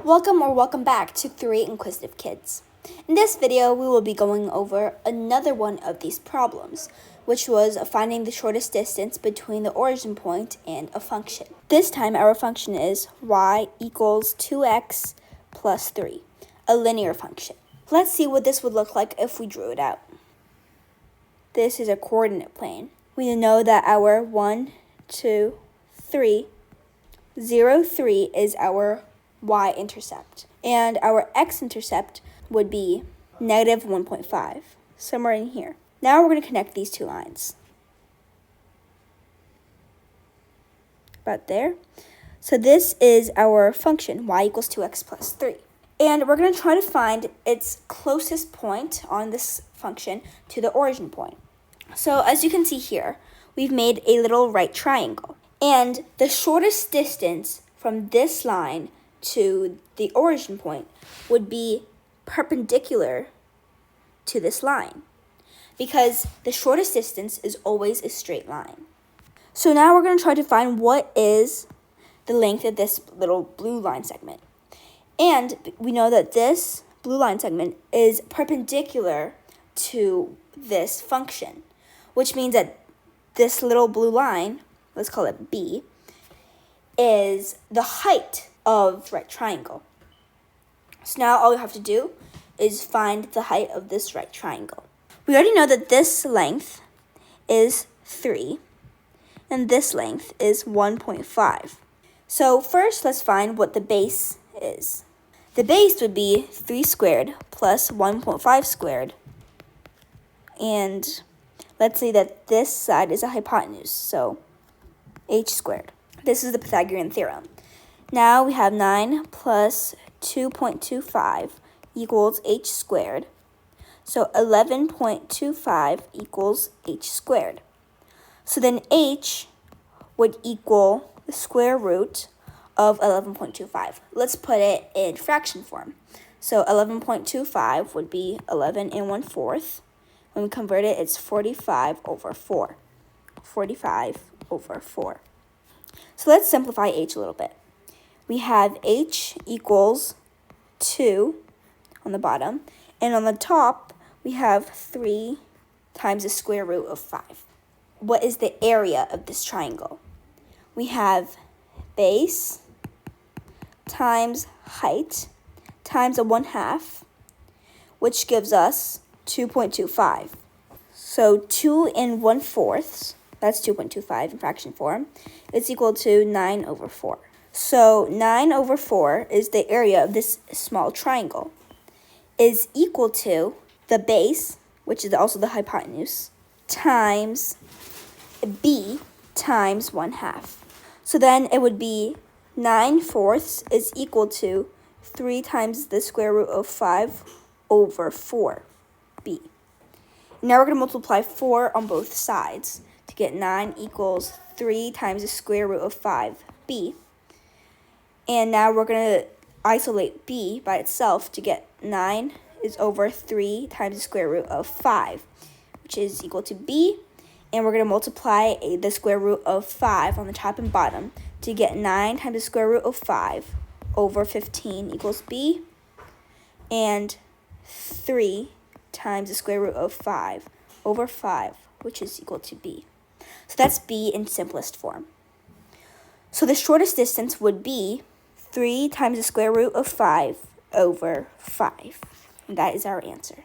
Welcome back to 3 Inquisitive Kids. In this video, we will be going over another one of these problems, which was finding the shortest distance between the origin point and a function. This time, our function is y equals 2x plus 3, a linear function. Let's see what this would look like if we drew it out. This is a coordinate plane. We know that our 1, 2, 3, 0, 3 is our y-intercept, and our x-intercept would be negative 1.5, somewhere in here. Now we're going to connect these two lines. About there. So this is our function, y equals 2x plus 3. And we're going to try to find its closest point on this function to the origin point. So as you can see here, we've made a little right triangle. And the shortest distance from this line to the origin point would be perpendicular to this line, because the shortest distance is always a straight line. So now we're going to try to find what is the length of this little blue line segment. And we know that this blue line segment is perpendicular to this function, which means that this little blue line, let's call it B, is the height of the right triangle. So now all we have to do is find the height of this right triangle. We already know that this length is 3 and this length is 1.5. So first let's find what the base is. The base would be 3 squared plus 1.5 squared. And let's say that this side is a hypotenuse, so h squared. This is the Pythagorean theorem. Now we have 9 plus 2.25 equals h squared. So 11.25 equals h squared. So then h would equal the square root of 11.25. Let's put it in fraction form. So 11.25 would be 11 and 1/4. When we convert it, it's 45 over 4. 45 over 4. So let's simplify h a little bit. We have h equals 2 on the bottom, and on the top, we have 3 times the square root of 5. What is the area of this triangle? We have base times height times a 1/2, which gives us 2.25. So 2 and 1/4, that's 2.25 in fraction form, is equal to 9 over 4. So 9 over 4 is the area of this small triangle, is equal to the base, which is also the hypotenuse, times b times 1/2. So then it would be 9/4 is equal to 3 times the square root of 5 over 4b. Now we're going to multiply 4 on both sides to get 9 equals 3 times the square root of 5b. And now we're going to isolate b by itself to get 9 is over 3 times the square root of 5, which is equal to b. And we're going to multiply the square root of 5 on the top and bottom to get 9 times the square root of 5 over 15 equals b. And 3 times the square root of 5 over 5, which is equal to b. So that's b in simplest form. So the shortest distance would be 3 times the square root of 5 over 5. And that is our answer.